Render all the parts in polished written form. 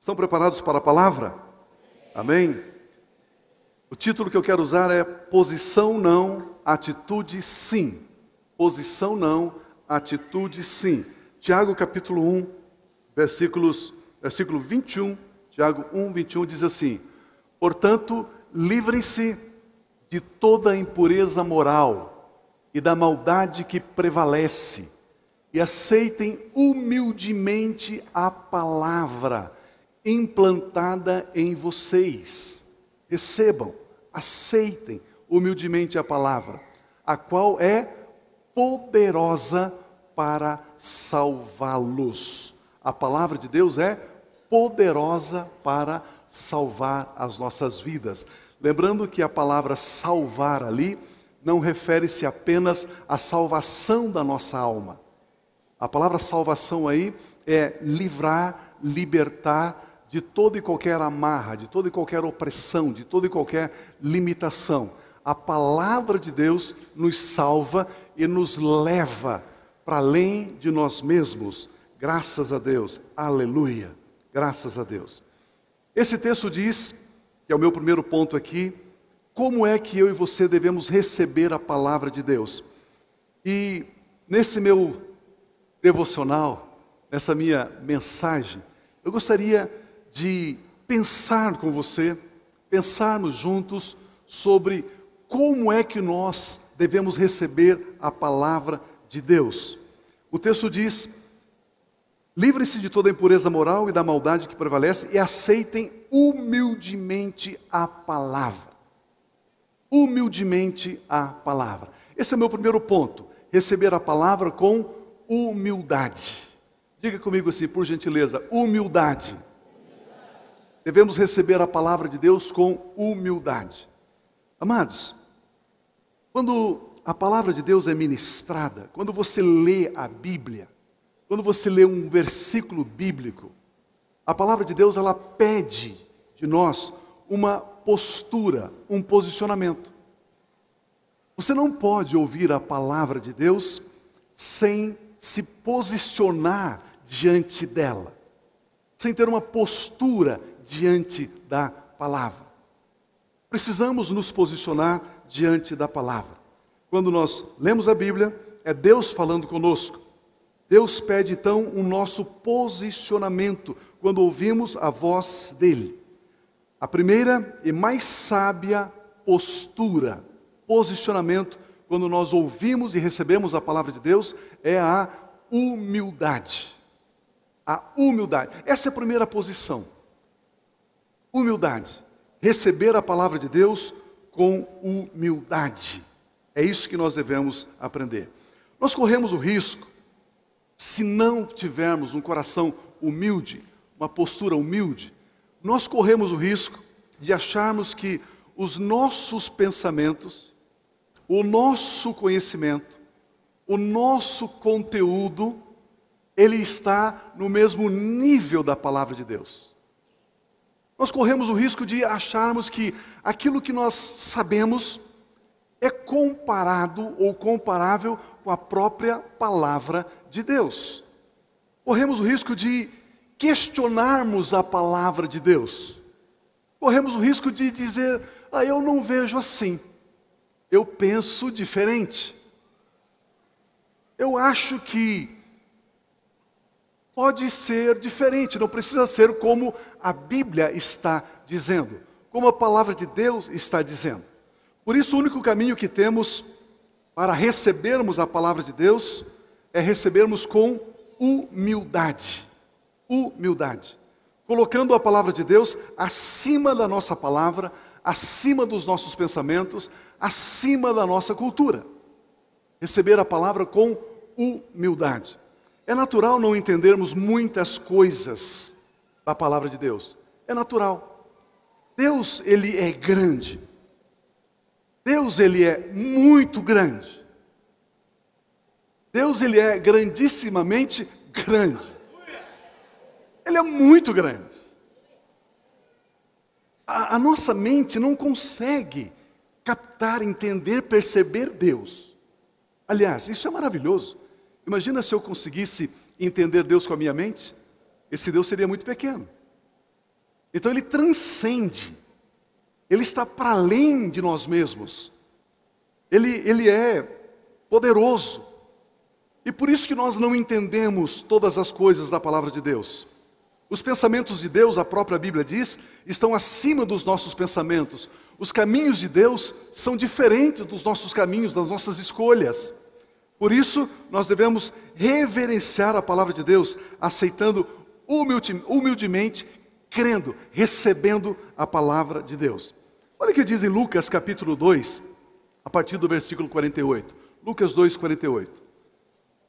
Estão preparados para a palavra? Amém? O título que eu quero usar é Posição não, atitude sim. Posição não, atitude sim. Tiago capítulo 1, versículo 21, Tiago 1, 21 diz assim: portanto, livrem-se de toda impureza moral e da maldade que prevalece, e aceitem humildemente a palavra implantada em vocês. Recebam, aceitem humildemente a palavra, a qual é poderosa para salvá-los. A palavra de Deus é poderosa para salvar as nossas vidas. Lembrando que a palavra salvar ali não refere-se apenas à salvação da nossa alma. A palavra salvação aí é livrar, libertar de toda e qualquer amarra, de toda e qualquer opressão, de toda e qualquer limitação. A palavra de Deus nos salva e nos leva para além de nós mesmos. Graças a Deus, aleluia, graças a Deus. Esse texto diz, que é o meu primeiro ponto aqui, como é que eu e você devemos receber a palavra de Deus. E nesse meu devocional, nessa minha mensagem, eu gostaria de pensar com você, pensarmos juntos sobre como é que nós devemos receber a palavra de Deus. O texto diz: livrem-se de toda a impureza moral e da maldade que prevalece e aceitem humildemente a palavra. Humildemente a palavra. Esse é o meu primeiro ponto. Receber a palavra com humildade. Diga comigo assim, por gentileza, humildade. Devemos receber a palavra de Deus com humildade. Amados, quando a palavra de Deus é ministrada, quando você lê a Bíblia, quando você lê um versículo bíblico, a palavra de Deus, ela pede de nós uma postura, um posicionamento. Você não pode ouvir a palavra de Deus sem se posicionar diante dela, sem ter uma postura diante da palavra. Precisamos nos posicionar diante da palavra. Quando nós lemos a Bíblia, é Deus falando conosco. Deus pede então o nosso posicionamento quando ouvimos a voz dele. A primeira e mais sábia postura, posicionamento, quando nós ouvimos e recebemos a palavra de Deus, é a humildade. A humildade. Essa é a primeira posição. Humildade. Receber a palavra de Deus com humildade. É isso que nós devemos aprender. Nós corremos o risco, se não tivermos um coração humilde, uma postura humilde, nós corremos o risco de acharmos que os nossos pensamentos, o nosso conhecimento, o nosso conteúdo, ele está no mesmo nível da palavra de Deus. Nós corremos o risco de acharmos que aquilo que nós sabemos é comparado ou comparável com a própria palavra de Deus. Corremos o risco de questionarmos a palavra de Deus. Corremos o risco de dizer: eu não vejo assim, eu penso diferente. Eu acho que pode ser diferente, não precisa ser como a Bíblia está dizendo, como a palavra de Deus está dizendo. Por isso, o único caminho que temos para recebermos a palavra de Deus é recebermos com humildade. Humildade. Colocando a palavra de Deus acima da nossa palavra, acima dos nossos pensamentos, acima da nossa cultura. Receber a palavra com humildade. É natural não entendermos muitas coisas da palavra de Deus. É natural. Deus, ele é grande. Deus, ele é muito grande. Deus, ele é grandissimamente grande. Ele é muito grande. A nossa mente não consegue captar, entender, perceber Deus. Aliás, isso é maravilhoso. Imagina se eu conseguisse entender Deus com a minha mente. Esse Deus seria muito pequeno. Então ele transcende, ele está para além de nós mesmos, ele é poderoso. E por isso que nós não entendemos todas as coisas da palavra de Deus. Os pensamentos de Deus, a própria Bíblia diz, estão acima dos nossos pensamentos. Os caminhos de Deus são diferentes dos nossos caminhos, das nossas escolhas. Por isso, nós devemos reverenciar a palavra de Deus, aceitando humildemente, crendo, recebendo a palavra de Deus. Olha o que diz em Lucas capítulo 2, a partir do versículo 48. Lucas 2, 48.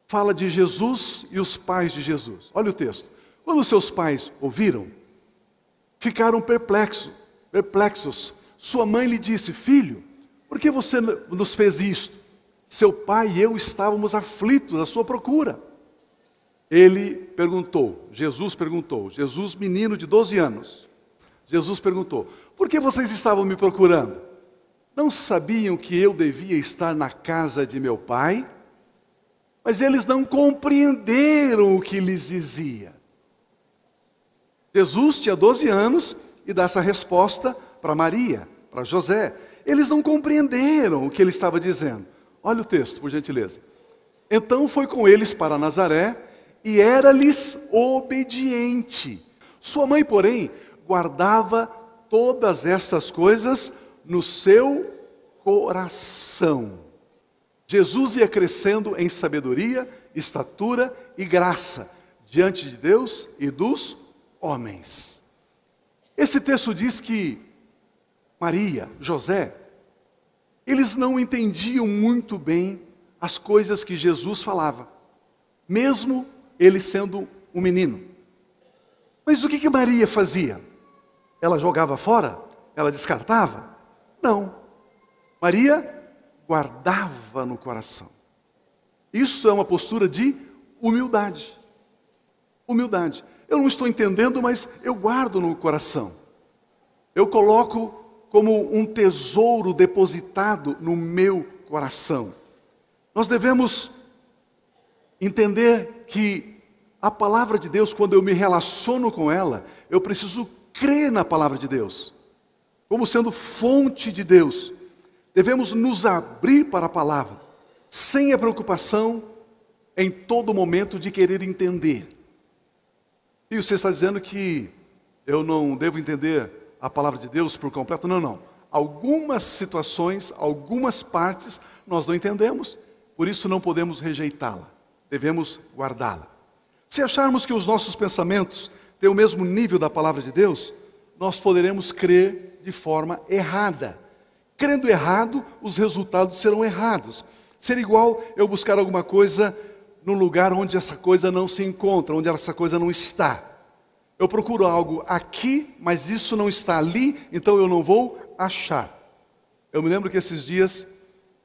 Fala de Jesus e os pais de Jesus. Olha o texto. Quando seus pais ouviram, ficaram perplexos. Sua mãe lhe disse: filho, por que você nos fez isto? Seu pai e eu estávamos aflitos à sua procura. Jesus, menino de 12 anos. Jesus perguntou: por que vocês estavam me procurando? Não sabiam que eu devia estar na casa de meu pai? Mas eles não compreenderam o que lhes dizia. Jesus tinha 12 anos e dá essa resposta para Maria, para José. Eles não compreenderam o que ele estava dizendo. Olha o texto, por gentileza. Então foi com eles para Nazaré e era-lhes obediente. Sua mãe, porém, guardava todas estas coisas no seu coração. Jesus ia crescendo em sabedoria, estatura e graça diante de Deus e dos homens. Esse texto diz que Maria, José, eles não entendiam muito bem as coisas que Jesus falava, mesmo ele sendo um menino. Mas o que Maria fazia? Ela jogava fora? Ela descartava? Não. Maria guardava no coração. Isso é uma postura de humildade. Humildade. Eu não estou entendendo, mas eu guardo no coração. Eu coloco como um tesouro depositado no meu coração. Nós devemos entender que a palavra de Deus, quando eu me relaciono com ela, eu preciso crer na palavra de Deus, como sendo fonte de Deus. Devemos nos abrir para a palavra, sem a preocupação em todo momento de querer entender. E você está dizendo que eu não devo entender a palavra de Deus por completo? Não. Algumas situações, algumas partes, nós não entendemos, por isso não podemos rejeitá-la, devemos guardá-la. Se acharmos que os nossos pensamentos têm o mesmo nível da palavra de Deus, nós poderemos crer de forma errada. Crendo errado, os resultados serão errados. Seria igual eu buscar alguma coisa num lugar onde essa coisa não se encontra, onde essa coisa não está. Eu procuro algo aqui, mas isso não está ali, então eu não vou achar. Eu me lembro que esses dias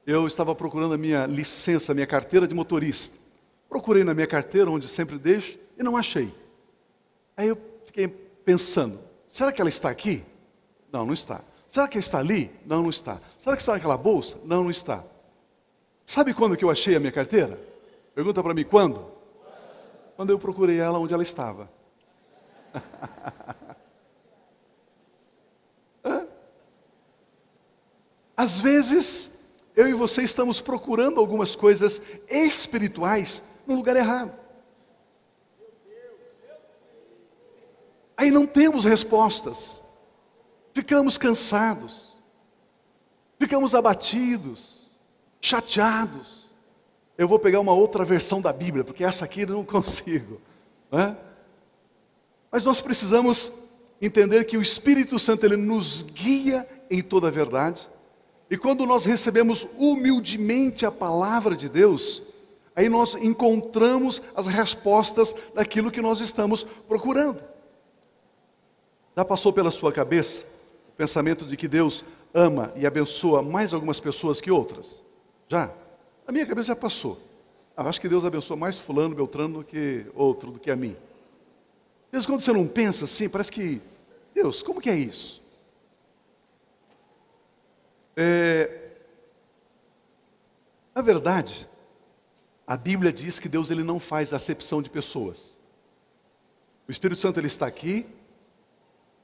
eu estava procurando a minha licença, a minha carteira de motorista. Procurei na minha carteira, onde sempre deixo, e não achei. Aí eu fiquei pensando, será que ela está aqui? Não está. Será que ela está ali? Não está. Será que está naquela bolsa? Não está. Sabe quando que eu achei a minha carteira? Pergunta para mim, quando? Quando eu procurei ela onde ela estava. Às vezes, eu e você estamos procurando algumas coisas espirituais no lugar errado. Aí não temos respostas. Ficamos cansados. Ficamos abatidos, chateados. Eu vou pegar uma outra versão da Bíblia, porque essa aqui eu não consigo. Mas nós precisamos entender que o Espírito Santo, ele nos guia em toda a verdade. E quando nós recebemos humildemente a palavra de Deus, aí nós encontramos as respostas daquilo que nós estamos procurando. Já passou pela sua cabeça o pensamento de que Deus ama e abençoa mais algumas pessoas que outras? Já? A minha cabeça já passou. Eu acho que Deus abençoa mais fulano, beltrano do que outro, do que a mim. Às vezes quando você não pensa assim, parece que, Deus, como que é isso? Na verdade, a Bíblia diz que Deus ele não faz acepção de pessoas. O Espírito Santo ele está aqui,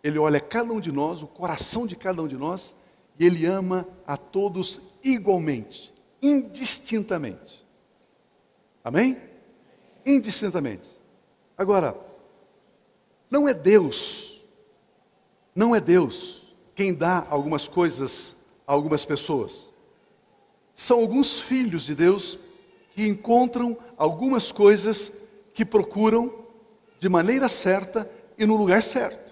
Ele olha cada um de nós, o coração de cada um de nós, e Ele ama a todos igualmente, indistintamente. Amém? Indistintamente. Agora, não é Deus quem dá algumas coisas a algumas pessoas. São alguns filhos de Deus que encontram algumas coisas que procuram de maneira certa e no lugar certo.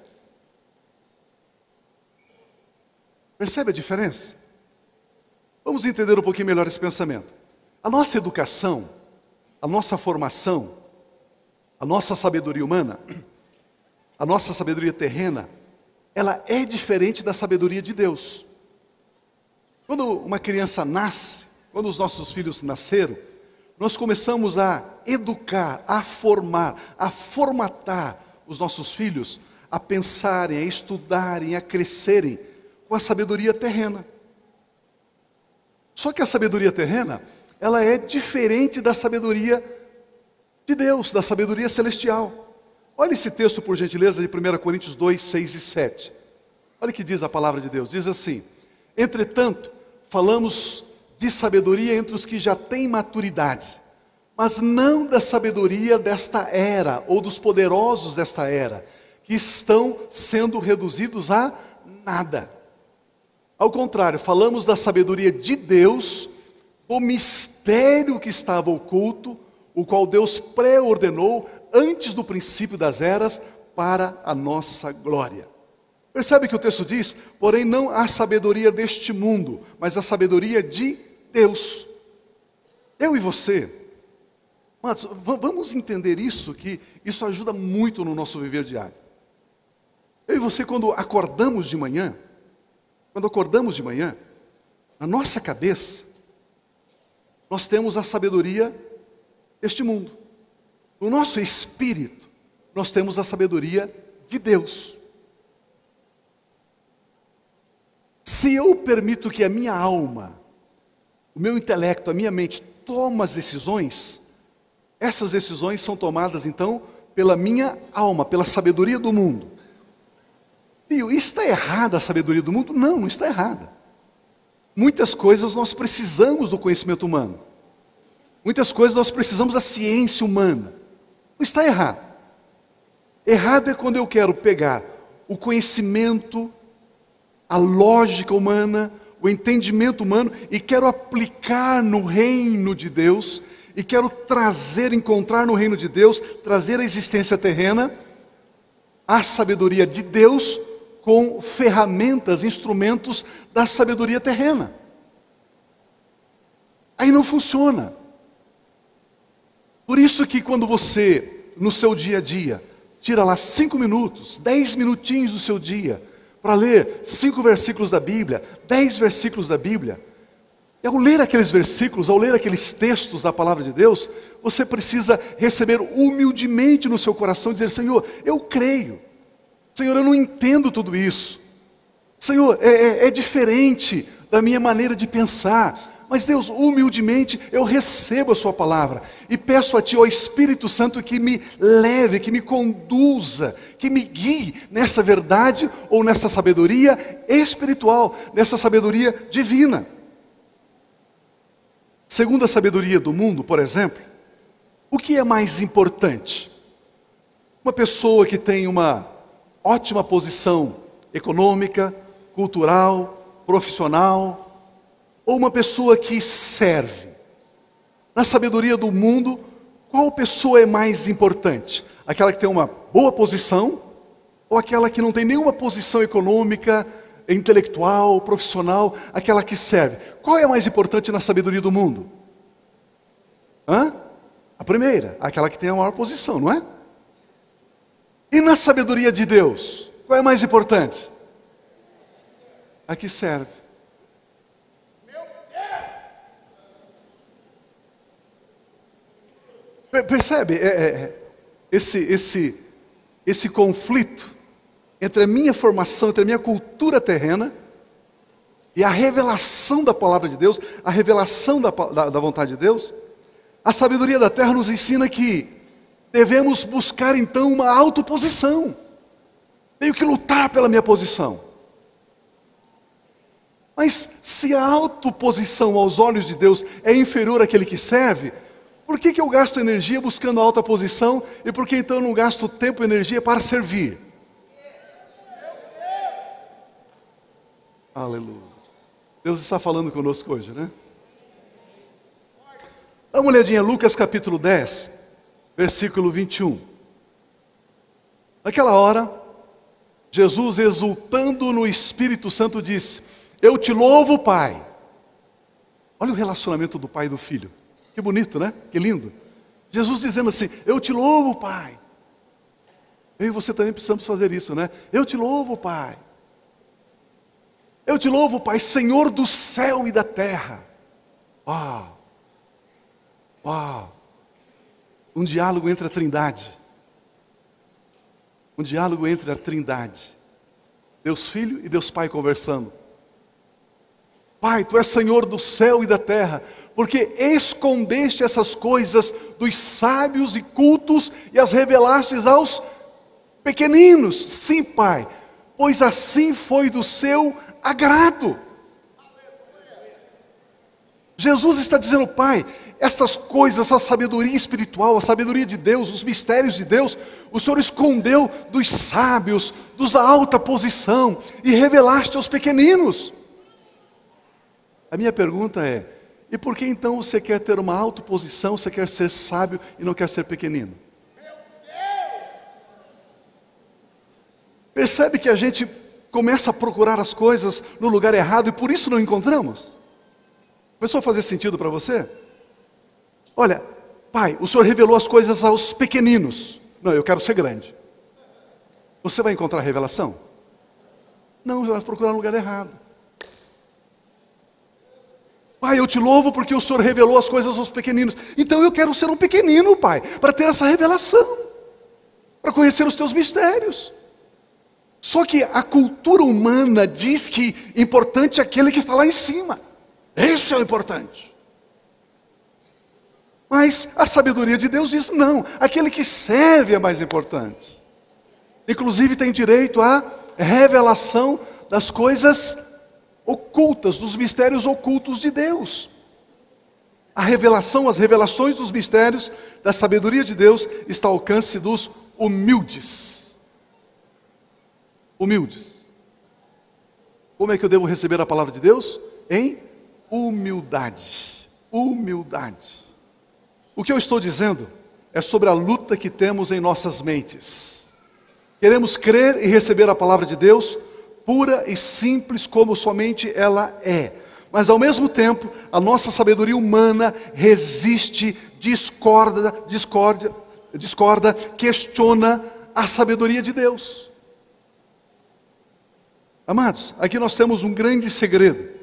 Percebe a diferença? Vamos entender um pouquinho melhor esse pensamento. A nossa educação, a nossa formação, a nossa sabedoria humana, a nossa sabedoria terrena, ela é diferente da sabedoria de Deus. Quando uma criança nasce, quando os nossos filhos nasceram, nós começamos a educar, a formar, a formatar os nossos filhos a pensarem, a estudarem, a crescerem com a sabedoria terrena. Só que a sabedoria terrena, ela é diferente da sabedoria de Deus, da sabedoria celestial. Olha esse texto, por gentileza, de 1 Coríntios 2, 6 e 7. Olha o que diz a palavra de Deus. Diz assim: entretanto, falamos de sabedoria entre os que já têm maturidade, mas não da sabedoria desta era, ou dos poderosos desta era, que estão sendo reduzidos a nada. Ao contrário, falamos da sabedoria de Deus, do mistério que estava oculto, o qual Deus pré-ordenou antes do princípio das eras para a nossa glória. Percebe que o texto diz, porém não a sabedoria deste mundo, mas a sabedoria de Deus. Eu e você, mas vamos entender isso, que isso ajuda muito no nosso viver diário. Eu e você, quando acordamos de manhã, na nossa cabeça, nós temos a sabedoria deste mundo. No nosso espírito, nós temos a sabedoria de Deus. Se eu permito que a minha alma, o meu intelecto, a minha mente tome as decisões, essas decisões são tomadas então pela minha alma, pela sabedoria do mundo. E está errada a sabedoria do mundo? Não, não está errada. Muitas coisas nós precisamos do conhecimento humano. Muitas coisas nós precisamos da ciência humana. Não está errado. Errado é quando eu quero pegar o conhecimento, a lógica humana, o entendimento humano e quero aplicar no reino de Deus e quero encontrar no reino de Deus, trazer a existência terrena, a sabedoria de Deus com ferramentas, instrumentos da sabedoria terrena. Aí não funciona. Por isso que quando você, no seu dia a dia, tira lá 5 minutos, 10 minutinhos do seu dia, para ler 5 versículos da Bíblia, 10 versículos da Bíblia, e ao ler aqueles versículos, ao ler aqueles textos da palavra de Deus, você precisa receber humildemente no seu coração, dizer, Senhor, eu creio. Senhor, eu não entendo tudo isso. Senhor, é diferente da minha maneira de pensar. Mas Deus, humildemente, eu recebo a sua palavra. E peço a Ti, ó Espírito Santo, que me leve, que me conduza, que me guie nessa verdade ou nessa sabedoria espiritual, nessa sabedoria divina. Segundo a sabedoria do mundo, por exemplo, o que é mais importante? Uma pessoa que tem uma ótima posição econômica, cultural, profissional, ou uma pessoa que serve? Na sabedoria do mundo, qual pessoa é mais importante? Aquela que tem uma boa posição ou aquela que não tem nenhuma posição econômica, intelectual, profissional, aquela que serve? Qual é a mais importante na sabedoria do mundo? A primeira, aquela que tem a maior posição, não é? E na sabedoria de Deus, qual é a mais importante? A que serve. Percebe esse conflito entre a minha formação, entre a minha cultura terrena e a revelação da palavra de Deus, a revelação da vontade de Deus? A sabedoria da terra nos ensina que devemos buscar então uma autoposição. Tenho que lutar pela minha posição. Mas se a autoposição aos olhos de Deus é inferior àquele que serve, por que eu gasto energia buscando a alta posição e por que então eu não gasto tempo e energia para servir? Aleluia. Deus está falando conosco hoje, né? Dá uma olhadinha, Lucas capítulo 10, versículo 21. Naquela hora, Jesus, exultando no Espírito Santo, disse: eu te louvo, Pai. Olha o relacionamento do pai e do filho. Que bonito, né? Que lindo. Jesus dizendo assim: eu te louvo, Pai. Eu e você também precisamos fazer isso, né? Eu te louvo, Pai. Eu te louvo, Pai, Senhor do céu e da terra. Uau! Uau! Um diálogo entre a Trindade. Um diálogo entre a Trindade. Deus Filho e Deus Pai conversando. Pai, Tu és Senhor do céu e da terra, porque escondeste essas coisas dos sábios e cultos e as revelastes aos pequeninos. Sim, Pai, pois assim foi do seu agrado. Jesus está dizendo: Pai, essas coisas, essa sabedoria espiritual, a sabedoria de Deus, os mistérios de Deus, o Senhor escondeu dos sábios, dos da alta posição, e revelaste aos pequeninos. A minha pergunta é: e por que então você quer ter uma alta posição, você quer ser sábio e não quer ser pequenino? Percebe que a gente começa a procurar as coisas no lugar errado e por isso não encontramos? Começou a fazer sentido para você? Olha, Pai, o Senhor revelou as coisas aos pequeninos. Não, eu quero ser grande. Você vai encontrar a revelação? Não, você vai procurar no lugar errado. Pai, eu te louvo porque o Senhor revelou as coisas aos pequeninos. Então eu quero ser um pequenino, Pai, para ter essa revelação, para conhecer os teus mistérios. Só que a cultura humana diz que importante é aquele que está lá em cima. Esse é o importante. Mas a sabedoria de Deus diz: não, aquele que serve é mais importante. Inclusive tem direito à revelação das coisas ocultas, dos mistérios ocultos de Deus. A revelação, as revelações dos mistérios da sabedoria de Deus está ao alcance dos humildes. Humildes. Como é que eu devo receber a palavra de Deus? Em humildade. Humildade. O que eu estou dizendo é sobre a luta que temos em nossas mentes. Queremos crer e receber a palavra de Deus pura e simples como somente ela é. Mas ao mesmo tempo, a nossa sabedoria humana resiste, discorda, questiona a sabedoria de Deus. Amados, aqui nós temos um grande segredo.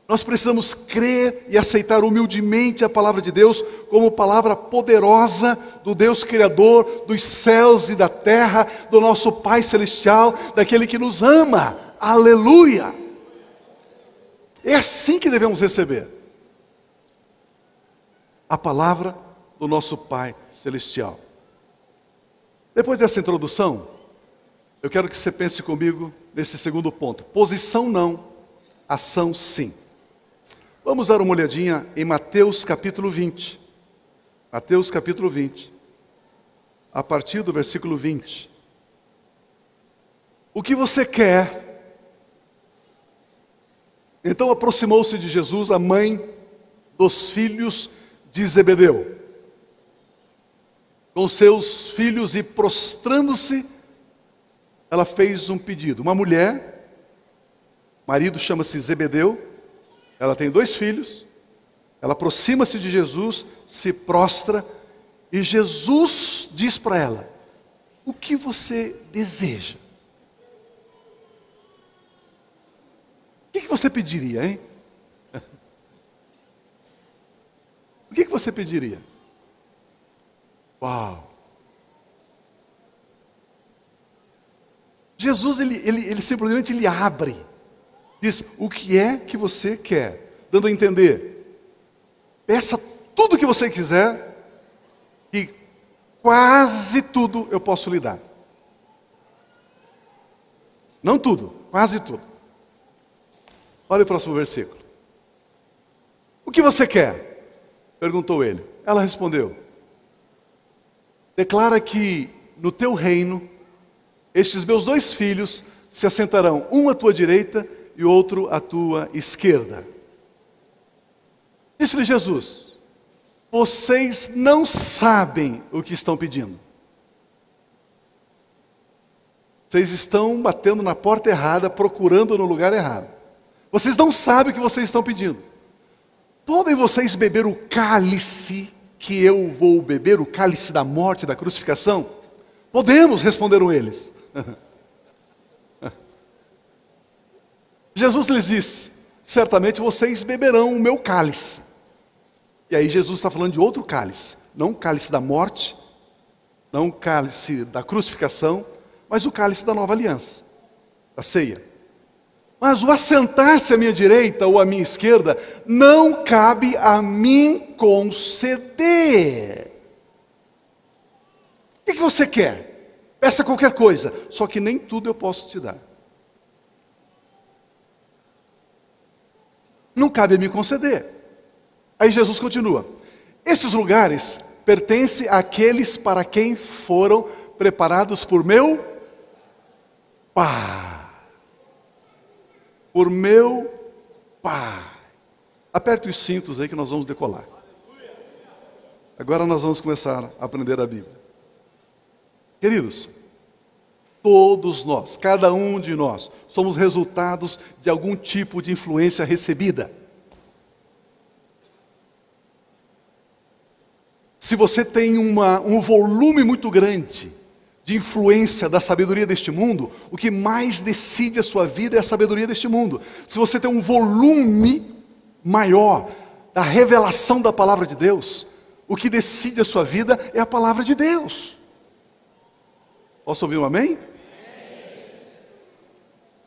Nós precisamos crer e aceitar humildemente a palavra de Deus como palavra poderosa do Deus Criador dos céus e da terra, do nosso Pai Celestial, daquele que nos ama. Aleluia! É assim que devemos receber a palavra do nosso Pai Celestial. Depois dessa introdução, eu quero que você pense comigo nesse segundo ponto. Posição não, ação sim. Vamos dar uma olhadinha em Mateus capítulo 20. Mateus capítulo 20. A partir do versículo 20. O que você quer? Então aproximou-se de Jesus a mãe dos filhos de Zebedeu, com seus filhos, e prostrando-se, ela fez um pedido. Uma mulher, marido chama-se Zebedeu, ela tem 2 filhos, ela aproxima-se de Jesus, se prostra, e Jesus diz para ela: o que você deseja? O que você pediria, hein? O que você pediria? Uau! Jesus, ele simplesmente ele abre. Diz: o que é que você quer? Dando a entender: peça tudo o que você quiser, e quase tudo eu posso lhe dar. Não tudo, quase tudo. Olha o próximo versículo. O que você quer? Perguntou ele. Ela respondeu: declara que no teu reino, estes meus 2 filhos se assentarão, um à tua direita e outro à tua esquerda. Disse-lhe Jesus: vocês não sabem o que estão pedindo. Vocês estão batendo na porta errada, procurando no lugar errado. Vocês não sabem o que vocês estão pedindo. Podem vocês beber o cálice que eu vou beber, o cálice da morte, da crucificação? Podemos, responderam eles. Jesus lhes disse: certamente vocês beberão o meu cálice. E aí Jesus está falando de outro cálice, não o cálice da morte, não o cálice da crucificação, mas o cálice da nova aliança, da ceia. Mas o assentar-se à minha direita ou à minha esquerda não cabe a mim conceder. O que você quer? Peça qualquer coisa, só que nem tudo eu posso te dar. Não cabe a mim conceder. Aí Jesus continua: esses lugares pertencem àqueles para quem foram preparados por meu Pai. Por meu Pai. Aperte os cintos aí que nós vamos decolar. Agora nós vamos começar a aprender a Bíblia. Queridos, todos nós, cada um de nós, somos resultados de algum tipo de influência recebida. Se você tem um volume muito grande de influência da sabedoria deste mundo, o que mais decide a sua vida é a sabedoria deste mundo. Se você tem um volume maior da revelação da palavra de Deus, o que decide a sua vida é a palavra de Deus. Posso ouvir um amém?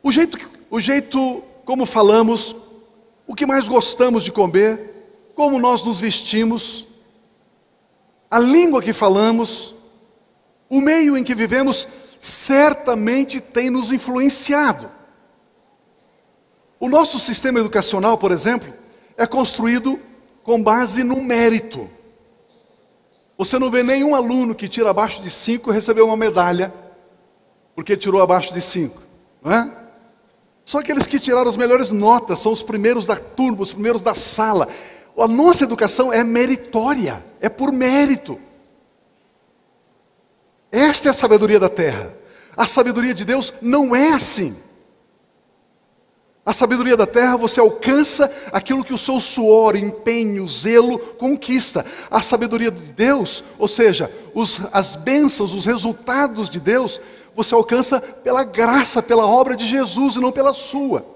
O jeito como falamos, o que mais gostamos de comer, como nós nos vestimos, a língua que falamos, o meio em que vivemos, certamente tem nos influenciado. O nosso sistema educacional, por exemplo, é construído com base no mérito. Você não vê nenhum aluno que tira abaixo de 5 receber uma medalha, porque tirou abaixo de 5, não é? Só aqueles que tiraram as melhores notas são os primeiros da turma, os primeiros da sala. A nossa educação é meritória, é por mérito. Esta é a sabedoria da terra. A sabedoria de Deus não é assim. A sabedoria da terra, você alcança aquilo que o seu suor, empenho, zelo conquista. A sabedoria de Deus, ou seja, as bênçãos, os resultados de Deus, você alcança pela graça, pela obra de Jesus e não pela sua.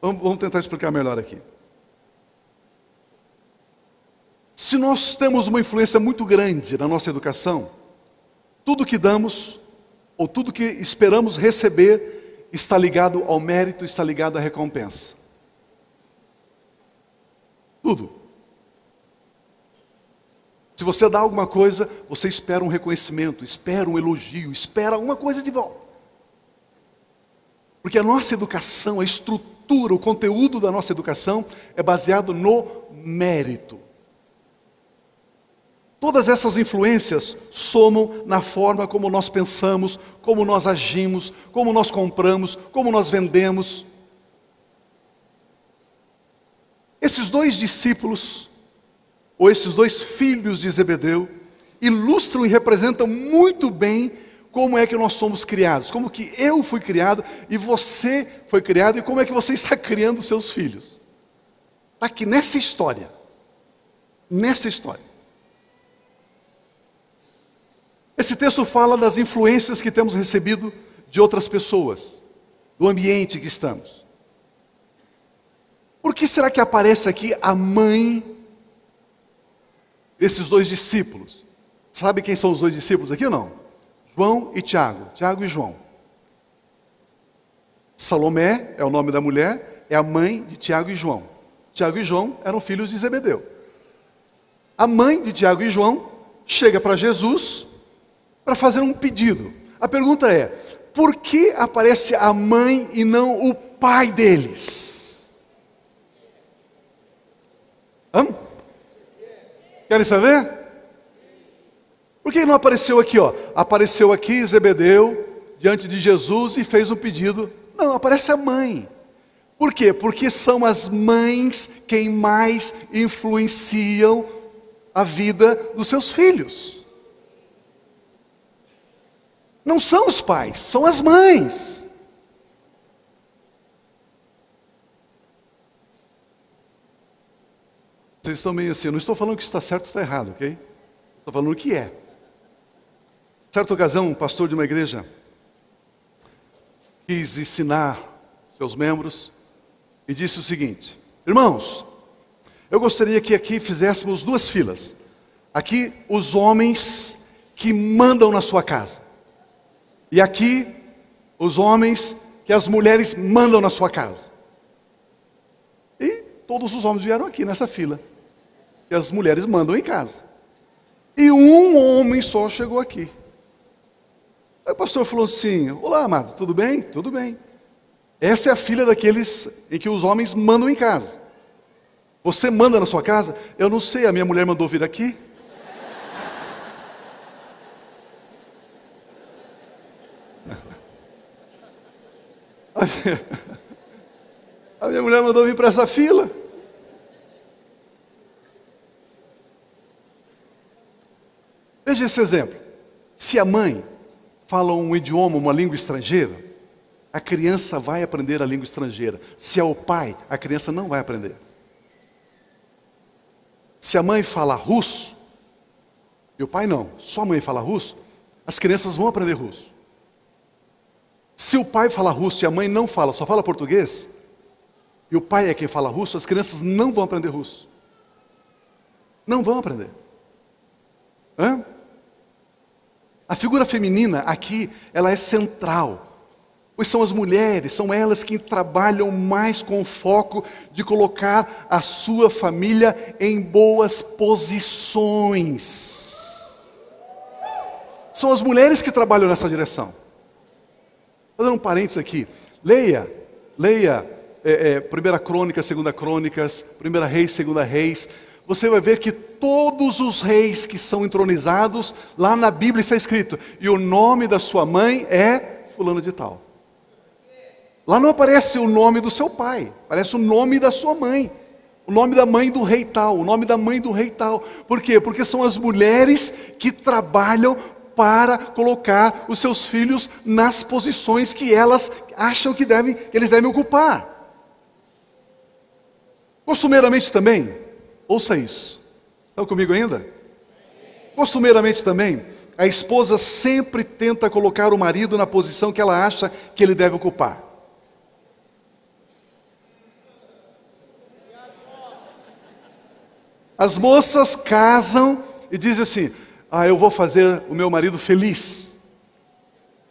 Vamos tentar explicar melhor aqui. Se nós temos uma influência muito grande na nossa educação, tudo que damos, ou tudo que esperamos receber, está ligado ao mérito, está ligado à recompensa. Tudo. Se você dá alguma coisa, você espera um reconhecimento, espera um elogio, espera alguma coisa de volta. Porque a nossa educação, a estrutura, o conteúdo da nossa educação é baseado no mérito. Todas essas influências somam na forma como nós pensamos, como nós agimos, como nós compramos, como nós vendemos. Esses 2 discípulos, ou esses 2 filhos de Zebedeu, ilustram e representam muito bem como é que nós somos criados, como que eu fui criado e você foi criado e como é que você está criando seus filhos. Está aqui nessa história. Nessa história. Esse texto fala das influências que temos recebido de outras pessoas, do ambiente que estamos. Por que será que aparece aqui a mãe desses 2 discípulos? Sabe quem são os 2 discípulos aqui ou não? João e Tiago, Tiago e João. Salomé é o nome da mulher, é a mãe de Tiago e João. Tiago e João eram filhos de Zebedeu. A mãe de Tiago e João chega para Jesus para fazer um pedido. A pergunta é, por que aparece a mãe e não o pai deles? Querem saber? Por que não apareceu aqui, ó? Apareceu aqui Zebedeu, diante de Jesus e fez um pedido. Não, aparece a mãe. Por quê? Porque são as mães quem mais influenciam a vida dos seus filhos. Não são os pais, são as mães. Vocês estão meio assim, eu não estou falando que está certo ou está errado, ok? Estou falando o que é. Certa ocasião, um pastor de uma igreja quis ensinar seus membros e disse o seguinte: irmãos, eu gostaria que aqui fizéssemos 2 filas. Aqui os homens que mandam na sua casa. E aqui os homens que as mulheres mandam na sua casa. E todos os homens vieram aqui nessa fila. Que as mulheres mandam em casa. E um homem só chegou aqui. Aí o pastor falou assim: olá, amado, tudo bem? Tudo bem. Essa é a fila daqueles em que os homens mandam em casa. Você manda na sua casa? Eu não sei, a minha mulher mandou vir aqui. A minha mulher mandou vir para essa fila. Veja esse exemplo. Se a mãe fala um idioma, uma língua estrangeira, a criança vai aprender a língua estrangeira. Se é o pai, a criança não vai aprender. Se a mãe fala russo, e o pai não, só a mãe fala russo, as crianças vão aprender russo. Se o pai fala russo e a mãe não fala, só fala português, e o pai é quem fala russo, as crianças não vão aprender russo. Não vão aprender. A figura feminina aqui, ela é central. Pois são as mulheres, são elas que trabalham mais com o foco de colocar a sua família em boas posições. São as mulheres que trabalham nessa direção. Vou dar um parênteses aqui. Leia 1 Crônicas, 2 Crônicas, 1 Reis, 2 Reis. Você vai ver que todos os reis que são entronizados, lá na Bíblia está escrito, e o nome da sua mãe é fulano de tal. Lá não aparece o nome do seu pai, aparece o nome da sua mãe. O nome da mãe do rei tal, o nome da mãe do rei tal. Por quê? Porque são as mulheres que trabalham para colocar os seus filhos nas posições que elas acham que eles devem ocupar. Costumeiramente também, ouça isso. Estão comigo ainda? Costumeiramente também, a esposa sempre tenta colocar o marido na posição que ela acha que ele deve ocupar. As moças casam e dizem assim: eu vou fazer o meu marido feliz.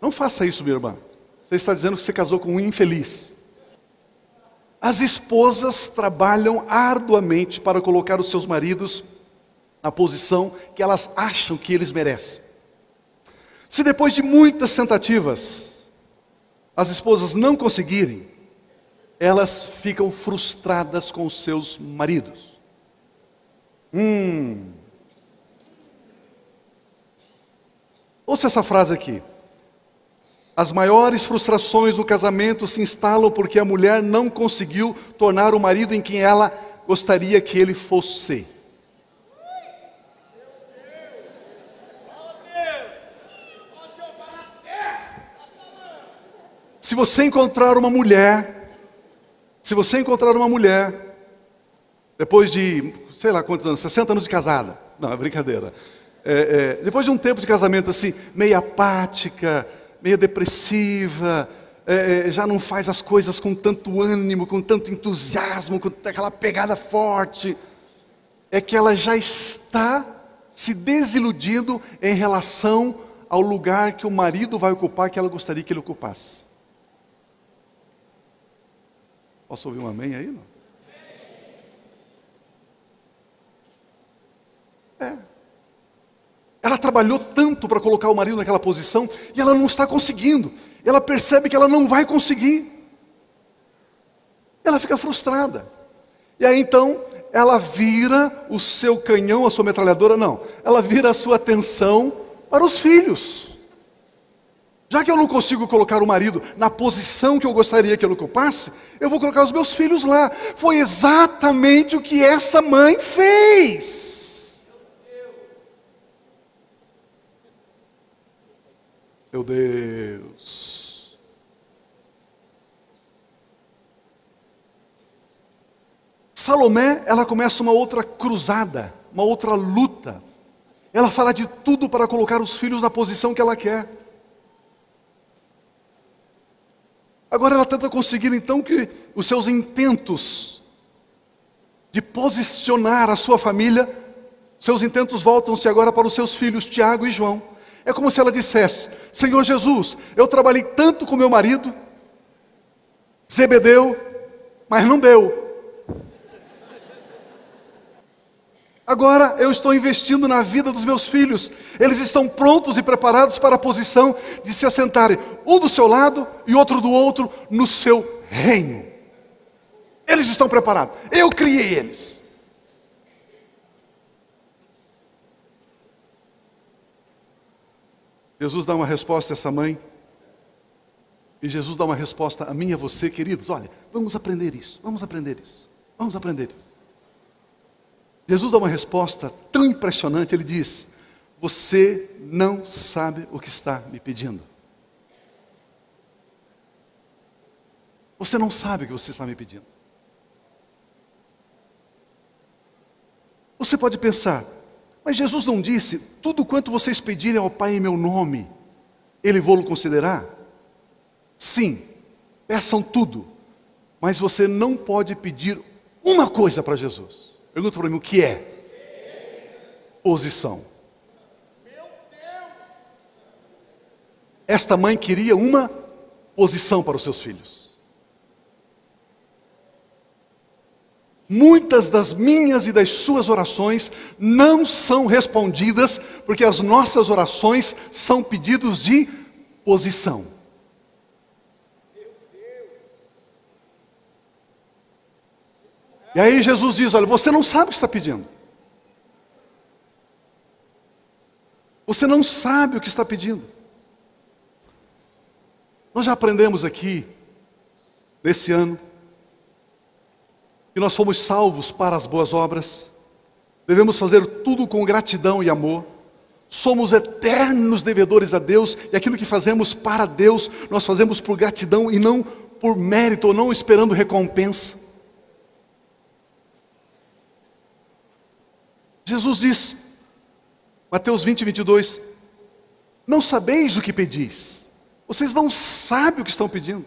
Não faça isso, minha irmã. Você está dizendo que você casou com um infeliz. As esposas trabalham arduamente para colocar os seus maridos na posição que elas acham que eles merecem. Se depois de muitas tentativas, as esposas não conseguirem, elas ficam frustradas com os seus maridos. Ouça essa frase aqui. As maiores frustrações no casamento se instalam porque a mulher não conseguiu tornar o marido em quem ela gostaria que ele fosse. Se você encontrar uma mulher, depois de, sei lá quantos anos, 60 anos de casada, não, é brincadeira. Depois de um tempo de casamento assim, meio apática, meio depressiva, já não faz as coisas com tanto ânimo, com tanto entusiasmo, com aquela pegada forte, é que ela já está se desiludindo em relação ao lugar que o marido vai ocupar, que ela gostaria que ele ocupasse. Posso ouvir um amém aí? Não? Ela trabalhou tanto para colocar o marido naquela posição e ela não está conseguindo. Ela percebe que ela não vai conseguir. Ela fica frustrada. E aí então, ela vira o seu canhão, a sua metralhadora, não. Ela vira a sua atenção para os filhos. Já que eu não consigo colocar o marido na posição que eu gostaria que ele ocupasse, eu vou colocar os meus filhos lá. Foi exatamente o que essa mãe fez. Meu Deus. Salomé, ela começa uma outra cruzada, uma outra luta. Ela fala de tudo para colocar os filhos na posição que ela quer. Agora ela tenta conseguir então que os seus intentos de posicionar a sua família, seus intentos voltam-se agora para os seus filhos Tiago e João. É como se ela dissesse: Senhor Jesus, eu trabalhei tanto com meu marido, Zebedeu, mas não deu. Agora eu estou investindo na vida dos meus filhos. Eles estão prontos e preparados para a posição de se assentarem, um do seu lado e outro do outro, no seu reino. Eles estão preparados. Eu criei eles. Jesus dá uma resposta a essa mãe. E Jesus dá uma resposta a mim e a você, queridos. Olha, vamos aprender isso, vamos aprender isso, vamos aprender isso. Jesus dá uma resposta tão impressionante, ele diz: você não sabe o que está me pedindo. Você não sabe o que você está me pedindo. Você pode pensar, mas Jesus não disse: tudo quanto vocês pedirem ao Pai em meu nome, Ele vou-lo considerar? Sim, peçam tudo, mas você não pode pedir uma coisa para Jesus. Pergunta para mim, o que é? Posição. Esta mãe queria uma posição para os seus filhos. Muitas das minhas e das suas orações não são respondidas porque as nossas orações são pedidos de posição. E aí Jesus diz: olha, você não sabe o que está pedindo. Você não sabe o que está pedindo. Nós já aprendemos aqui, nesse ano, que nós fomos salvos para as boas obras. Devemos fazer tudo com gratidão e amor. Somos eternos devedores a Deus. E aquilo que fazemos para Deus, nós fazemos por gratidão e não por mérito, ou não esperando recompensa. Jesus diz, Mateus 20, 22, não sabeis o que pedis. Vocês não sabem o que estão pedindo.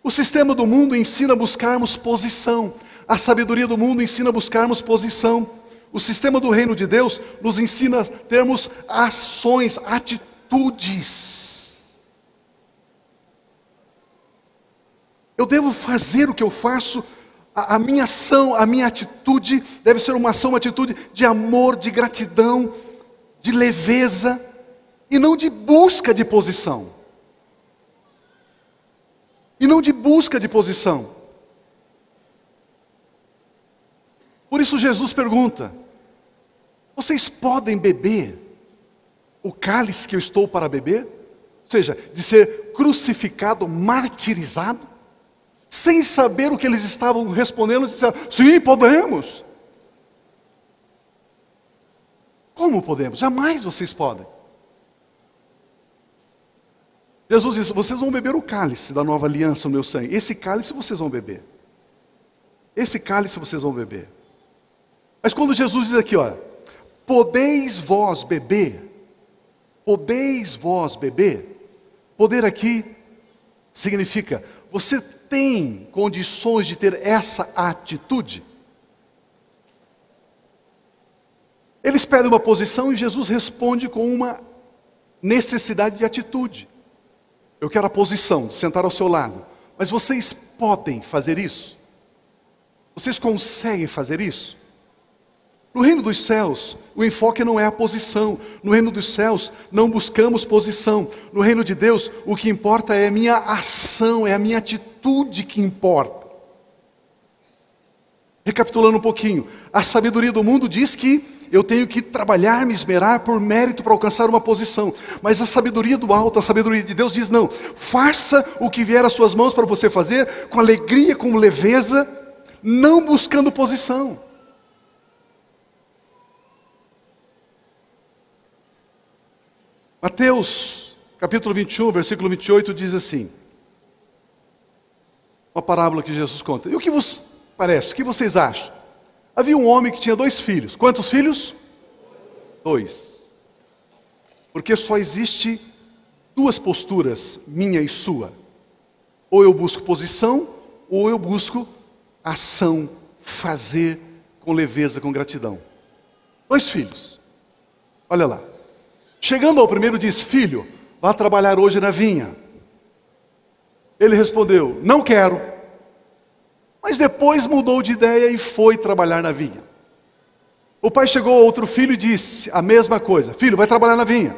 O sistema do mundo ensina a buscarmos posição. A sabedoria do mundo ensina a buscarmos posição. O sistema do reino de Deus nos ensina a termos ações, atitudes. Eu devo fazer o que eu faço. A minha ação, a minha atitude deve ser uma ação, uma atitude de amor, de gratidão, de leveza, e não de busca de posição. E não de busca de posição. Por isso Jesus pergunta: vocês podem beber o cálice que eu estou para beber? Ou seja, de ser crucificado, martirizado? Sem saber o que eles estavam respondendo, eles disseram: sim, podemos. Como podemos? Jamais vocês podem. Jesus disse: vocês vão beber o cálice da nova aliança no meu sangue. Esse cálice vocês vão beber. Esse cálice vocês vão beber. Mas quando Jesus diz aqui, olha, podeis vós beber, poder aqui significa, você tem condições de ter essa atitude? Eles pedem uma posição e Jesus responde com uma necessidade de atitude. Eu quero a posição, de sentar ao seu lado. Mas vocês podem fazer isso? Vocês conseguem fazer isso? No reino dos céus, o enfoque não é a posição. No reino dos céus, não buscamos posição. No reino de Deus, o que importa é a minha ação, é a minha atitude que importa. Recapitulando um pouquinho, a sabedoria do mundo diz que eu tenho que trabalhar, me esmerar por mérito para alcançar uma posição. Mas a sabedoria do alto, a sabedoria de Deus diz não. Faça o que vier às suas mãos para você fazer, com alegria, com leveza, não buscando posição. Mateus, capítulo 21, versículo 28, diz assim. Uma parábola que Jesus conta. E o que vos parece? O que vocês acham? Havia um homem que tinha 2 filhos. Quantos filhos? 2. Porque só existe 2 posturas, minha e sua. Ou eu busco posição, ou eu busco ação, fazer com leveza, com gratidão. 2 filhos. Olha lá. Chegando ao primeiro, diz: filho, vá trabalhar hoje na vinha. Ele respondeu: não quero. Mas depois mudou de ideia e foi trabalhar na vinha. O pai chegou ao outro filho e disse a mesma coisa: filho, vai trabalhar na vinha.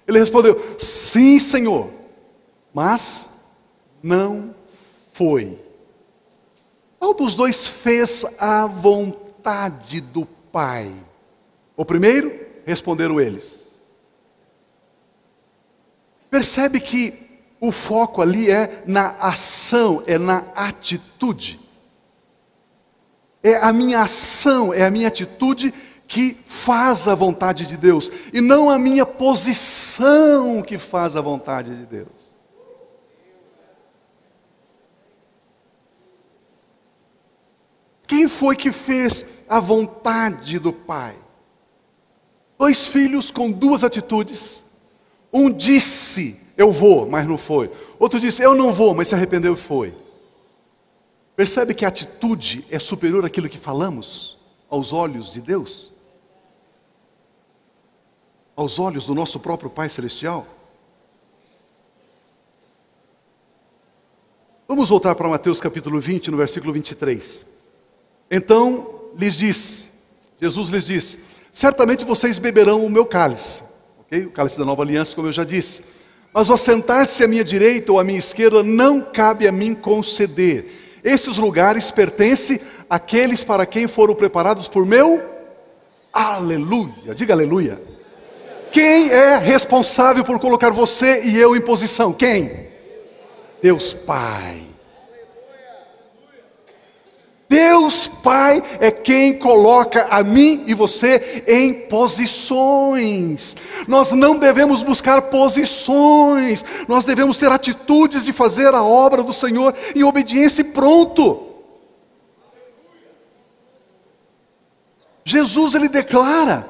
Ele respondeu: sim, senhor. Mas não foi. Qual dos 2 fez a vontade do pai? O primeiro, responderam eles. Percebe que o foco ali é na ação, é na atitude. É a minha ação, é a minha atitude que faz a vontade de Deus. E não a minha posição que faz a vontade de Deus. Quem foi que fez a vontade do Pai? 2 filhos com 2 atitudes. Um disse, eu vou, mas não foi. Outro disse, eu não vou, mas se arrependeu e foi. Percebe que a atitude é superior àquilo que falamos aos olhos de Deus? Aos olhos do nosso próprio Pai Celestial? Vamos voltar para Mateus capítulo 20, no versículo 23. Então Jesus lhes disse, certamente vocês beberão o meu cálice. O cálice da nova aliança, como eu já disse. Mas o assentar-se à minha direita ou à minha esquerda não cabe a mim conceder. Esses lugares pertencem àqueles para quem foram preparados por meu aleluia. Diga aleluia. Quem é responsável por colocar você e eu em posição? Quem? Deus Pai. Deus Pai é quem coloca a mim e você em posições. Nós não devemos buscar posições. Nós devemos ter atitudes de fazer a obra do Senhor em obediência e pronto. Jesus, ele declara,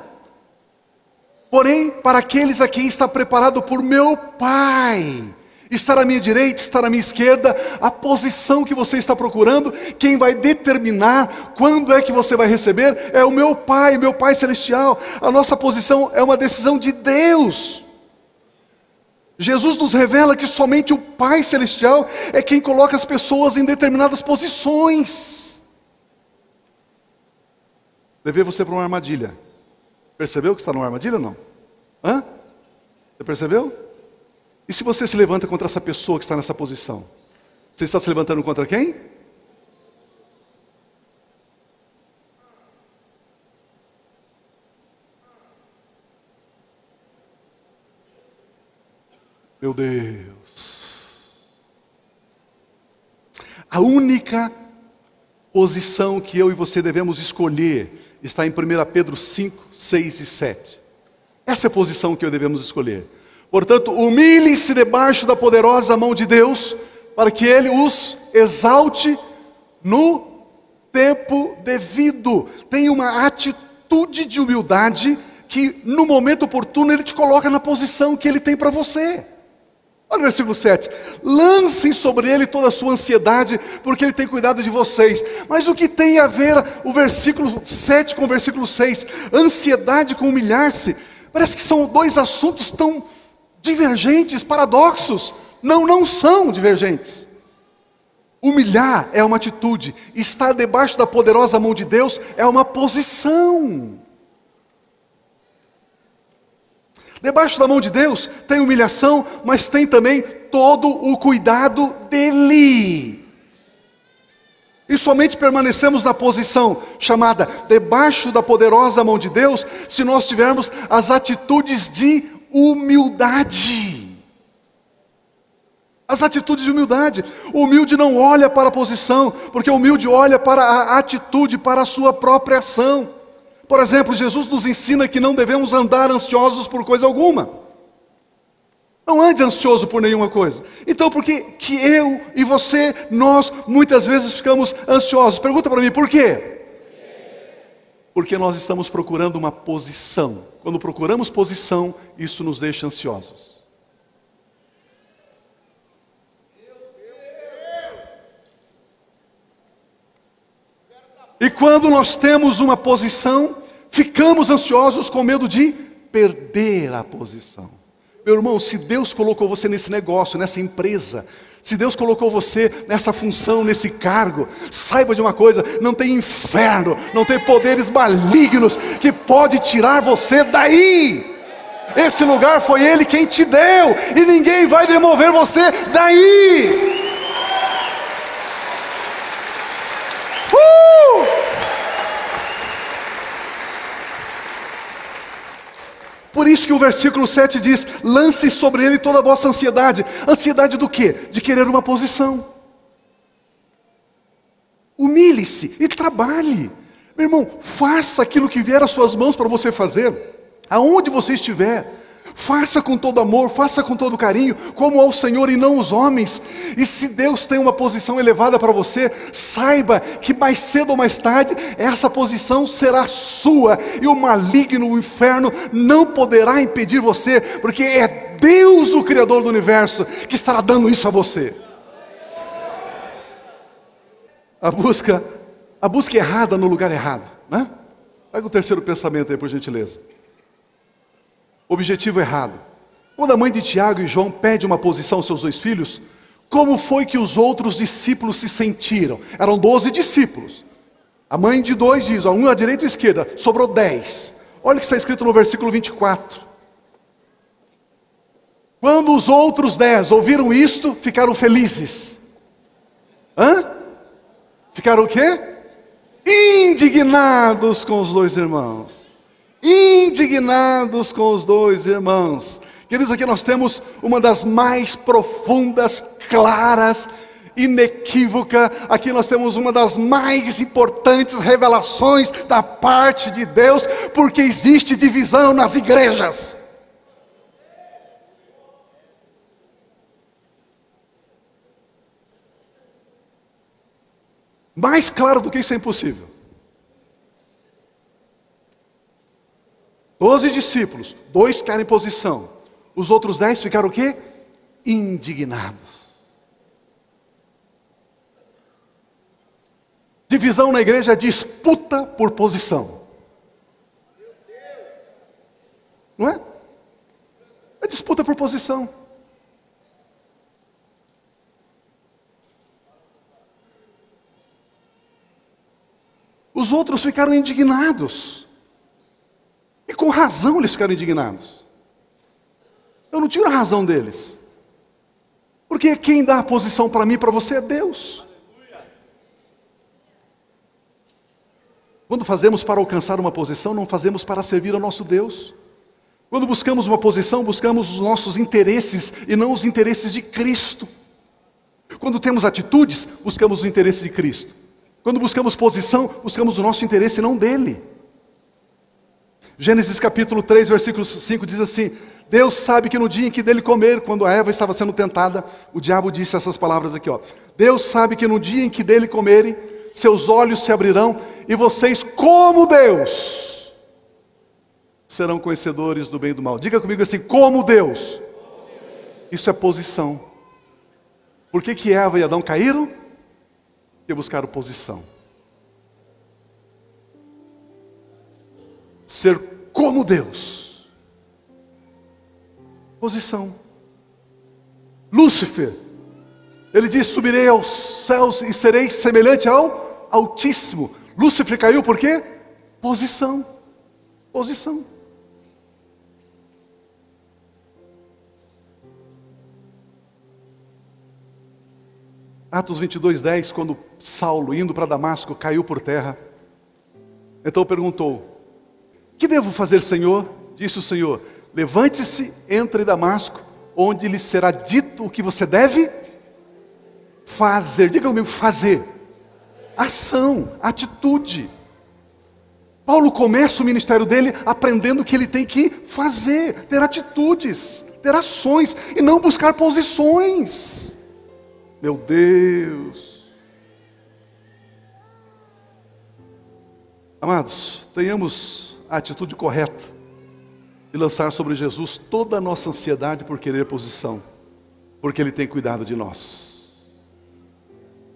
porém, para aqueles a quem está preparado por meu Pai, estar à minha direita, estar à minha esquerda, a posição que você está procurando, quem vai determinar quando é que você vai receber, é o meu Pai Celestial. A nossa posição é uma decisão de Deus. Jesus nos revela que somente o Pai Celestial é quem coloca as pessoas em determinadas posições. Levei você para uma armadilha. Percebeu que está numa armadilha ou não? Hã? Você percebeu? E se você se levanta contra essa pessoa que está nessa posição? Você está se levantando contra quem? Meu Deus. A única posição que eu e você devemos escolher está em 1 Pedro 5, 6 e 7. Essa é a posição que devemos escolher. Portanto, humilhe-se debaixo da poderosa mão de Deus, para que Ele os exalte no tempo devido. Tenha uma atitude de humildade, que no momento oportuno Ele te coloca na posição que Ele tem para você. Olha o versículo 7. Lancem sobre Ele toda a sua ansiedade, porque Ele tem cuidado de vocês. Mas o que tem a ver o versículo 7 com o versículo 6? Ansiedade com humilhar-se. Parece que são 2 assuntos tão divergentes, paradoxos. Não são divergentes. Humilhar é uma atitude. Estar debaixo da poderosa mão de Deus é uma posição. Debaixo da mão de Deus tem humilhação, mas tem também todo o cuidado dEle. E somente permanecemos na posição chamada debaixo da poderosa mão de Deus, se nós tivermos as atitudes de humildade. As atitudes de humildade. O humilde não olha para a posição, porque o humilde olha para a atitude, para a sua própria ação. Por exemplo, Jesus nos ensina que não devemos andar ansiosos por coisa alguma. Não ande ansioso por nenhuma coisa. Então, por que eu e você, nós, muitas vezes ficamos ansiosos? Pergunta para mim, por quê? Porque nós estamos procurando uma posição. Quando procuramos posição, isso nos deixa ansiosos. E quando nós temos uma posição, ficamos ansiosos com medo de perder a posição. Meu irmão, se Deus colocou você nesse negócio, nessa empresa, se Deus colocou você nessa função, nesse cargo, saiba de uma coisa, não tem inferno, não tem poderes malignos que pode tirar você daí. Esse lugar foi Ele quem te deu, e ninguém vai demover você daí. Por isso que o versículo 7 diz, lance sobre Ele toda a vossa ansiedade. Ansiedade do quê? De querer uma posição. Humilhe-se e trabalhe. Meu irmão, faça aquilo que vier às suas mãos para você fazer. Aonde você estiver. Faça com todo amor, faça com todo carinho, como ao Senhor e não os homens. E se Deus tem uma posição elevada para você, saiba que mais cedo ou mais tarde, essa posição será sua. E o maligno, o inferno, não poderá impedir você, porque é Deus o Criador do universo que estará dando isso a você. A busca errada no lugar errado, né? Pega o terceiro pensamento aí, por gentileza. Objetivo errado. Quando a mãe de Tiago e João pede uma posição aos seus dois filhos, como foi que os outros discípulos se sentiram? Eram 12 discípulos. A mãe de dois diz, um à direita e à esquerda, sobrou 10. Olha o que está escrito no versículo 24. Quando os outros 10 ouviram isto, ficaram felizes. Ficaram o quê? Indignados com os dois irmãos. Indignados com os dois irmãos. Queridos, aqui nós temos uma das mais profundas, claras, inequívoca. Aqui nós temos uma das mais importantes revelações da parte de Deus, porque existe divisão nas igrejas. Mais claro do que isso é impossível. 12 discípulos, 2 querem posição. Os outros 10 ficaram o quê? Indignados. Divisão na igreja é disputa por posição. Não é? É disputa por posição. Os outros ficaram indignados. E com razão eles ficaram indignados. Eu não tiro a razão deles. Porque quem dá a posição para mim e para você é Deus. Quando fazemos para alcançar uma posição, não fazemos para servir ao nosso Deus. Quando buscamos uma posição, buscamos os nossos interesses e não os interesses de Cristo. Quando temos atitudes, buscamos os interesses de Cristo. Quando buscamos posição, buscamos o nosso interesse e não dele. Gênesis capítulo 3, versículo 5 diz assim: Deus sabe que no dia em que dele comer, quando a Eva estava sendo tentada, o diabo disse essas palavras aqui, ó. Deus sabe que no dia em que dele comerem, seus olhos se abrirão e vocês, como Deus, serão conhecedores do bem e do mal. Diga comigo assim, como Deus. Isso é posição. Por que Eva e Adão caíram? Porque buscaram posição. Ser como Deus. Posição. Lúcifer Ele diz: subirei aos céus e serei semelhante ao Altíssimo. Lúcifer caiu por quê? Posição. Posição. Atos 22:10, quando Saulo, indo para Damasco, caiu por terra. Então perguntou: que devo fazer, Senhor? Disse o Senhor: levante-se, entre em Damasco, onde lhe será dito o que você deve fazer. Diga comigo: fazer. Ação, atitude. Paulo começa o ministério dele aprendendo que ele tem que fazer, ter atitudes, ter ações, e não buscar posições. Meu Deus. Amados, tenhamos a atitude correta de lançar sobre Jesus toda a nossa ansiedade por querer posição, porque Ele tem cuidado de nós.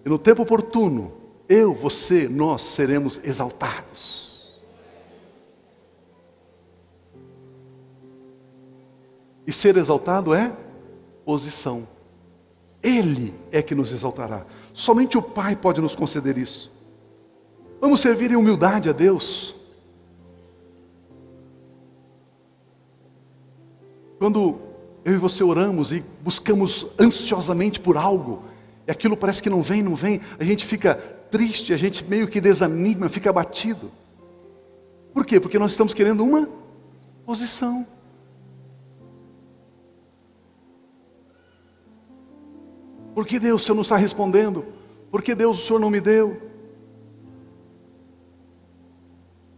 E no tempo oportuno, eu, você, nós seremos exaltados. E ser exaltado é posição. Ele é que nos exaltará. Somente o Pai pode nos conceder isso. Vamos servir em humildade a Deus. Quando eu e você oramos e buscamos ansiosamente por algo, e aquilo parece que não vem, a gente fica triste, a gente meio que desanima, fica abatido. Por quê? Porque nós estamos querendo uma posição. Por que, Deus, o Senhor não está respondendo? Por que, Deus, o Senhor não me deu?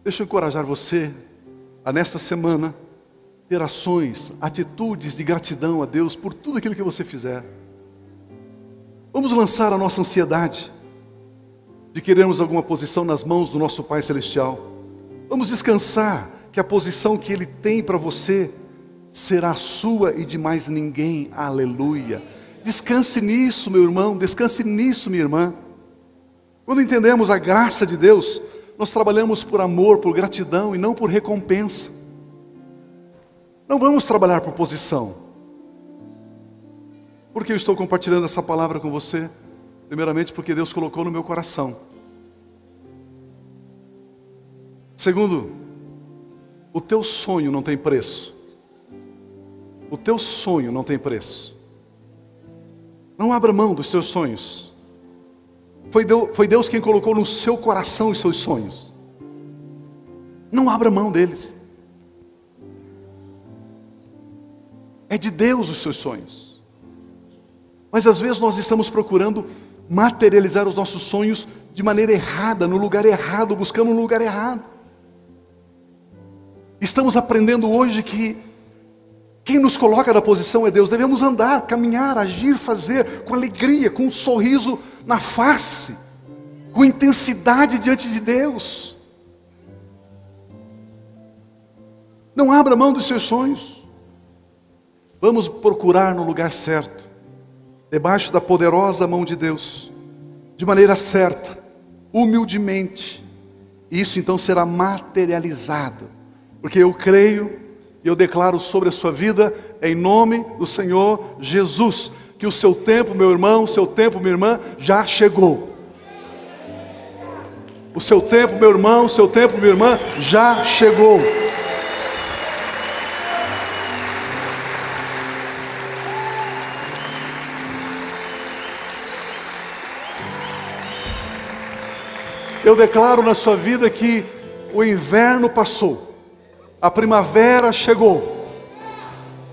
Deixa eu encorajar você a, nesta semana, ter ações, atitudes de gratidão a Deus por tudo aquilo que você fizer. Vamos lançar a nossa ansiedade de querermos alguma posição nas mãos do nosso Pai Celestial. Vamos descansar que a posição que Ele tem para você será sua e de mais ninguém. Aleluia. Descanse nisso, meu irmão, descanse nisso, minha irmã. Quando entendemos a graça de Deus, nós trabalhamos por amor, por gratidão e não por recompensa. Não vamos trabalhar por posição. Por que eu estou compartilhando essa palavra com você? Primeiramente porque Deus colocou no meu coração. Segundo, o teu sonho não tem preço. O teu sonho não tem preço. Não abra mão dos seus sonhos. Foi Deus quem colocou no seu coração os seus sonhos. Não abra mão deles. É de Deus os seus sonhos. Mas às vezes nós estamos procurando materializar os nossos sonhos de maneira errada, no lugar errado, buscando um lugar errado. Estamos aprendendo hoje que quem nos coloca na posição é Deus. Devemos andar, caminhar, agir, fazer com alegria, com um sorriso na face, com intensidade diante de Deus. Não abra mão dos seus sonhos. Vamos procurar no lugar certo, debaixo da poderosa mão de Deus, de maneira certa, humildemente. E isso então será materializado, porque eu creio e eu declaro sobre a sua vida, em nome do Senhor Jesus, que o seu tempo, meu irmão, o seu tempo, minha irmã, já chegou. O seu tempo, meu irmão, o seu tempo, minha irmã, já chegou. Eu declaro na sua vida que o inverno passou. A primavera chegou.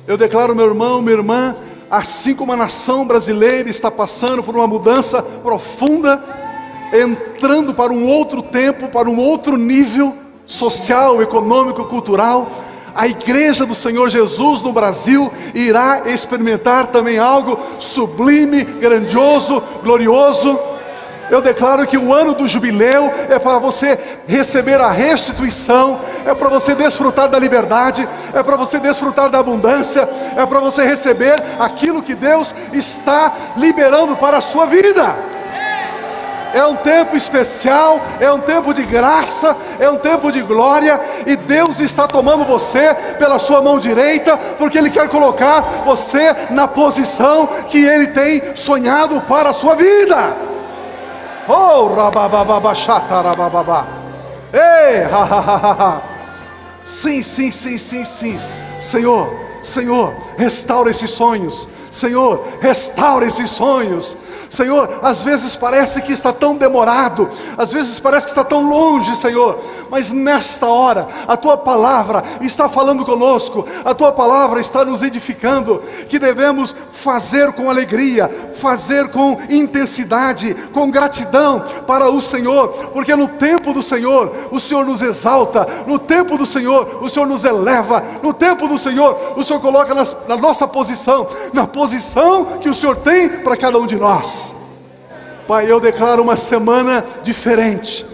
Eu declaro, meu irmão, minha irmã, assim como a nação brasileira está passando por uma mudança profunda, entrando para um outro tempo, para um outro nível social, econômico, cultural, a igreja do Senhor Jesus no Brasil irá experimentar também algo sublime, grandioso, glorioso. Eu declaro que o ano do jubileu é para você receber a restituição, é para você desfrutar da liberdade, é para você desfrutar da abundância, é para você receber aquilo que Deus está liberando para a sua vida. É um tempo especial, é um tempo de graça, é um tempo de glória, e Deus está tomando você pela sua mão direita, porque Ele quer colocar você na posição que Ele tem sonhado para a sua vida. Oh, rabababachata, rabababá. Ei, ha, ha, ha, ha. Sim, sim, sim, sim, sim. Senhor, restaura esses sonhos. Senhor, restaura esses sonhos. Senhor, às vezes parece que está tão demorado, às vezes parece que está tão longe, Senhor, mas nesta hora, a Tua palavra está falando conosco, a Tua palavra está nos edificando, que devemos fazer com alegria, fazer com intensidade, com gratidão para o Senhor, porque no tempo do Senhor, o Senhor nos exalta, no tempo do Senhor, o Senhor nos eleva, no tempo do Senhor, o Senhor coloca na nossa posição, na posição que o Senhor tem para cada um de nós. Pai, eu declaro uma semana diferente.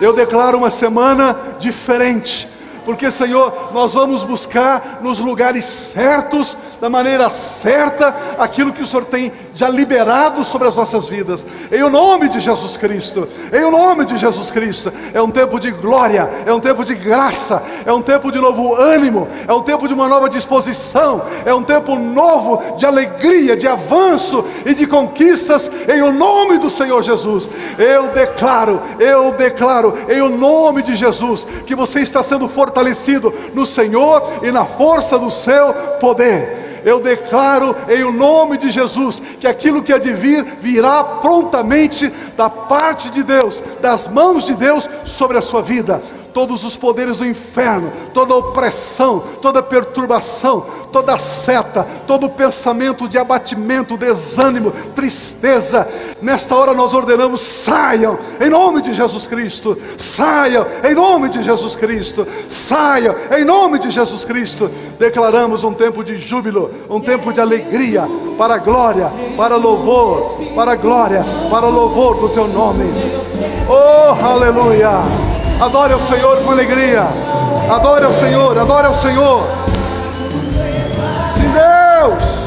Eu declaro uma semana diferente. Porque, Senhor, nós vamos buscar nos lugares certos, da maneira certa, aquilo que o Senhor tem já liberado sobre as nossas vidas. Em o nome de Jesus Cristo, em o nome de Jesus Cristo. É um tempo de glória, é um tempo de graça, é um tempo de novo ânimo, é um tempo de uma nova disposição, é um tempo novo de alegria, de avanço e de conquistas, em o nome do Senhor Jesus. Eu declaro, em o nome de Jesus, que você está sendo fortalecido no Senhor e na força do seu poder. Eu declaro em o nome de Jesus que aquilo que há de vir, virá prontamente da parte de Deus, das mãos de Deus sobre a sua vida. Todos os poderes do inferno, toda opressão, toda perturbação, toda seta, todo pensamento de abatimento, desânimo, tristeza, nesta hora nós ordenamos: saiam em nome de Jesus Cristo, saiam em nome de Jesus Cristo, saiam em nome de Jesus Cristo. Declaramos um tempo de júbilo, um tempo de alegria, para a glória, para louvor, para a glória, para louvor do teu nome. Oh, aleluia! Adore ao Senhor com alegria. Adore ao Senhor, adore ao Senhor. Sim, Deus.